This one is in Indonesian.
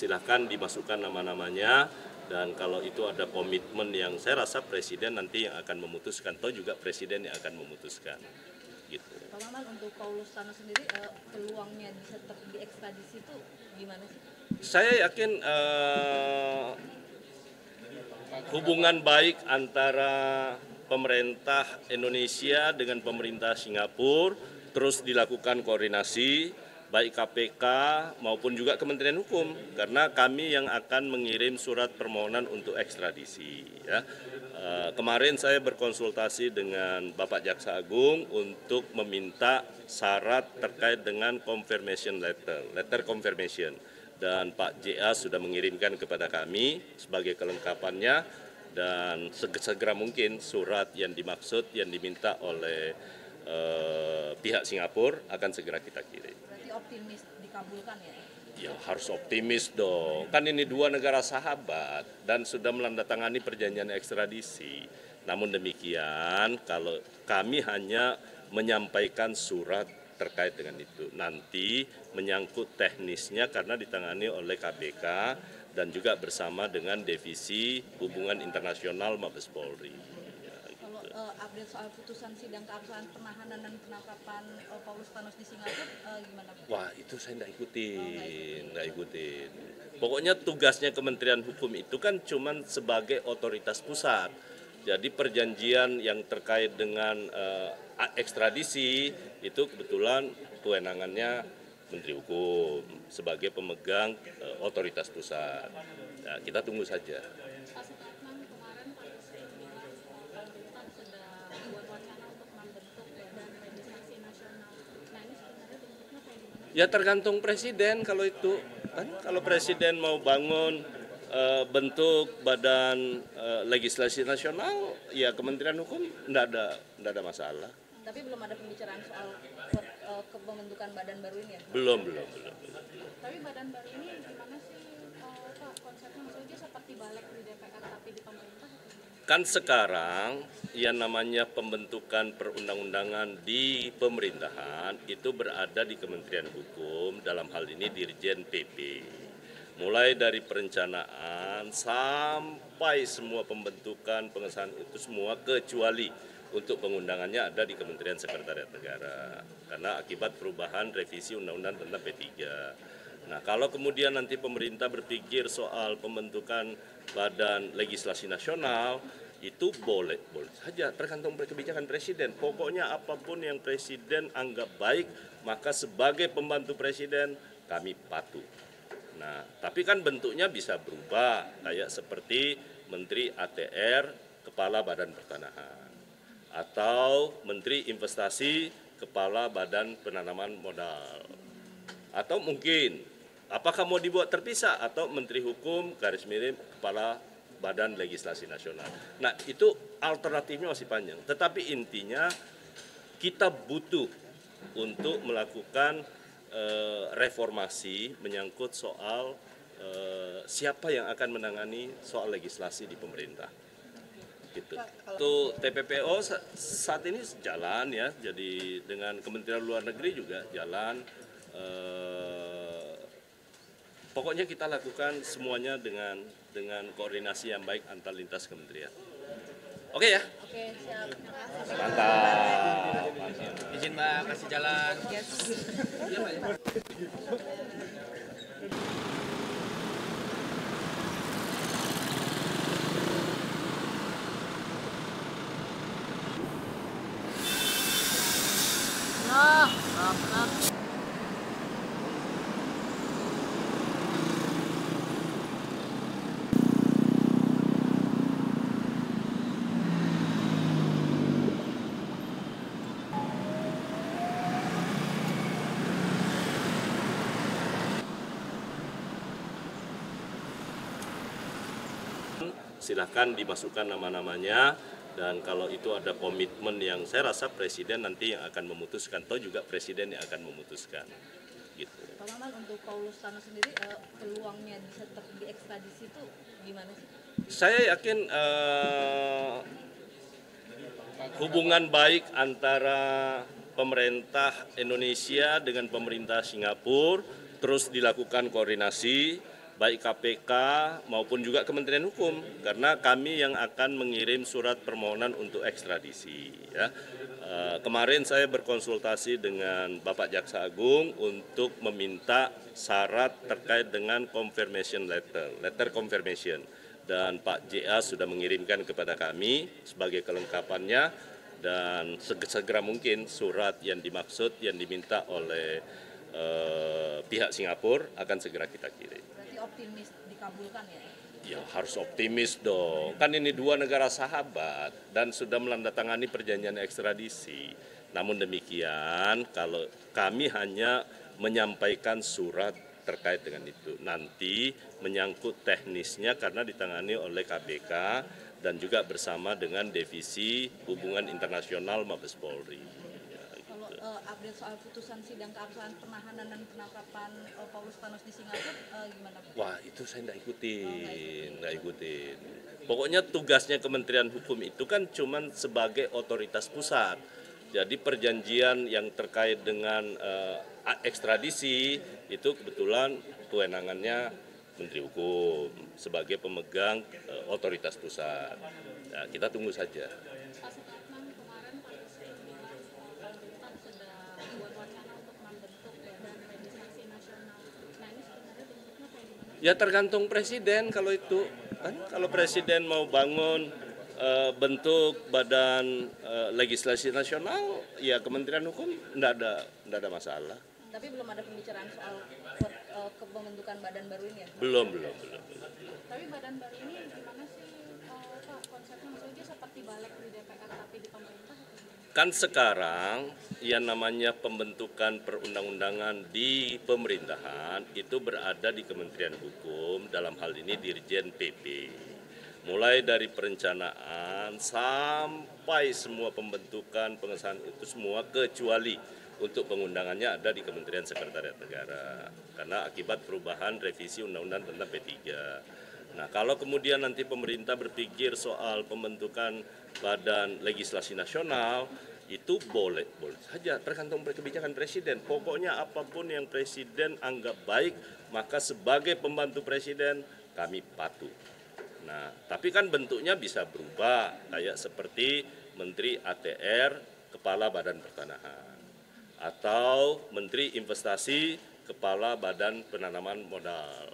silahkan dimasukkan nama-namanya, dan kalau itu ada komitmen yang saya rasa Presiden nanti yang akan memutuskan, atau juga Presiden yang akan memutuskan. Gitu. Pak Maman, untuk Paulus Thanos sendiri peluangnya tetap diekstradisi itu gimana sih? Saya yakin hubungan baik antara pemerintah Indonesia dengan pemerintah Singapura terus dilakukan koordinasi, baik KPK maupun juga Kementerian Hukum, karena kami yang akan mengirim surat permohonan untuk ekstradisi. Ya. Kemarin saya berkonsultasi dengan Bapak Jaksa Agung untuk meminta syarat terkait dengan confirmation letter confirmation. Dan Pak JA sudah mengirimkan kepada kami sebagai kelengkapannya, dan segera mungkin surat yang dimaksud yang diminta oleh pihak Singapura akan segera kita kirim. Berarti optimis dikabulkan ya? Ya harus optimis dong, kan ini dua negara sahabat dan sudah menandatangani perjanjian ekstradisi. Namun demikian, kalau kami hanya menyampaikan surat terkait dengan itu, nanti menyangkut teknisnya karena ditangani oleh KPK dan juga bersama dengan Divisi Hubungan Internasional Mabes Polri. Update soal putusan sidang keabsahan penahanan dan penangkapan Paulus Thanos di Singapura gimana Pak? Wah, itu saya nggak ikutin. Pokoknya tugasnya Kementerian Hukum itu kan cuman sebagai otoritas pusat. Jadi perjanjian yang terkait dengan ekstradisi itu kebetulan kewenangannya Menteri Hukum sebagai pemegang otoritas pusat. Nah, kita tunggu saja. Ya tergantung presiden kalau itu kan, kalau presiden mau bangun bentuk badan legislasi nasional, ya Kementerian Hukum enggak ada masalah. Tapi belum ada pembicaraan soal pembentukan badan baru ini ya? Belum. Tapi badan baru ini gimana sih Pak konsepnya, maksudnya seperti balik di DPR tapi di pemerintah? Kan sekarang yang namanya pembentukan perundang-undangan di pemerintahan itu berada di Kementerian Hukum, dalam hal ini Dirjen PP. Mulai dari perencanaan sampai semua pembentukan, pengesahan itu semua kecuali untuk pengundangannya ada di Kementerian Sekretariat Negara. Karena akibat perubahan revisi Undang-Undang tentang P3. Nah, kalau kemudian nanti pemerintah berpikir soal pembentukan badan legislasi nasional, itu boleh saja, tergantung kebijakan presiden. Pokoknya apapun yang presiden anggap baik, maka sebagai pembantu presiden kami patuh. Nah, tapi kan bentuknya bisa berubah, kayak seperti Menteri ATR, Kepala Badan Pertanahan, atau Menteri Investasi, Kepala Badan Penanaman Modal, atau mungkin apakah mau dibuat terpisah, atau Menteri Hukum garis miring Kepala Badan Legislasi Nasional. Nah, itu alternatifnya masih panjang. Tetapi intinya kita butuh untuk melakukan reformasi menyangkut soal siapa yang akan menangani soal legislasi di pemerintah. Gitu. Tuh TPPO saat ini jalan ya. Jadi dengan Kementerian Luar Negeri juga jalan. Pokoknya kita lakukan semuanya dengan koordinasi yang baik antar lintas kementerian. Oke ya? Oke, siap. Mantap. Izin Mbak, kasih jalan. Yes. Silahkan dimasukkan nama-namanya, dan kalau itu ada komitmen yang saya rasa Presiden nanti yang akan memutuskan, atau juga Presiden yang akan memutuskan. Gitu. Pak Maman, untuk Paulus Thanos sendiri peluangnya tetap diekstradisi itu gimana sih? Saya yakin hubungan baik antara pemerintah Indonesia dengan pemerintah Singapura terus dilakukan koordinasi, baik KPK maupun juga Kementerian Hukum, karena kami yang akan mengirim surat permohonan untuk ekstradisi. Ya. Kemarin saya berkonsultasi dengan Bapak Jaksa Agung untuk meminta syarat terkait dengan confirmation letter confirmation. Dan Pak JA sudah mengirimkan kepada kami sebagai kelengkapannya, dan segera mungkin surat yang dimaksud yang diminta oleh pihak Singapura akan segera kita kirim. Berarti optimis dikabulkan ya? Ya harus optimis dong, kan ini dua negara sahabat dan sudah menandatangani perjanjian ekstradisi. Namun demikian, kalau kami hanya menyampaikan surat terkait dengan itu. Nanti menyangkut teknisnya karena ditangani oleh KPK dan juga bersama dengan Divisi Hubungan Internasional Mabes Polri. Kalau update soal putusan sidang keabsahan penahanan dan penangkapan Paulus Thanos di Singapura gimana? Wah, itu saya nggak ikutin. Pokoknya tugasnya Kementerian Hukum itu kan cuma sebagai otoritas pusat. Jadi perjanjian yang terkait dengan ekstradisi itu kebetulan kewenangannya Menteri Hukum sebagai pemegang otoritas pusat. Nah, kita tunggu saja. Pak Supratman, kemarin Pak Yusril bilang pemerintah sudah membuat wacana untuk membentuk badan legislasi nasional. Nah ini sebenarnya bentuknya kayak gimana? Ya tergantung presiden kalau itu. Kan kalau presiden mau bangun bentuk badan legislasi nasional, ya Kementerian Hukum enggak ada masalah. Tapi belum ada pembicaraan soal pembentukan badan baru ini ya? Belum. Tapi badan baru ini gimana sih Pak konsepnya? Maksudnya dia seperti balik di DPR tapi di pemerintah? Kan sekarang yang namanya pembentukan perundang-undangan di pemerintahan itu berada di Kementerian Hukum, dalam hal ini Dirjen PP. Mulai dari perencanaan sampai semua pembentukan, pengesahan itu semua kecuali untuk pengundangannya ada di Kementerian Sekretariat Negara. Karena akibat perubahan revisi Undang-Undang tentang P3. Nah, kalau kemudian nanti pemerintah berpikir soal pembentukan badan legislasi nasional, itu boleh saja, tergantung kebijakan presiden. Pokoknya apapun yang presiden anggap baik, maka sebagai pembantu presiden kami patuh. Nah, tapi kan bentuknya bisa berubah, kayak seperti Menteri ATR, Kepala Badan Pertanahan, atau Menteri Investasi, Kepala Badan Penanaman Modal.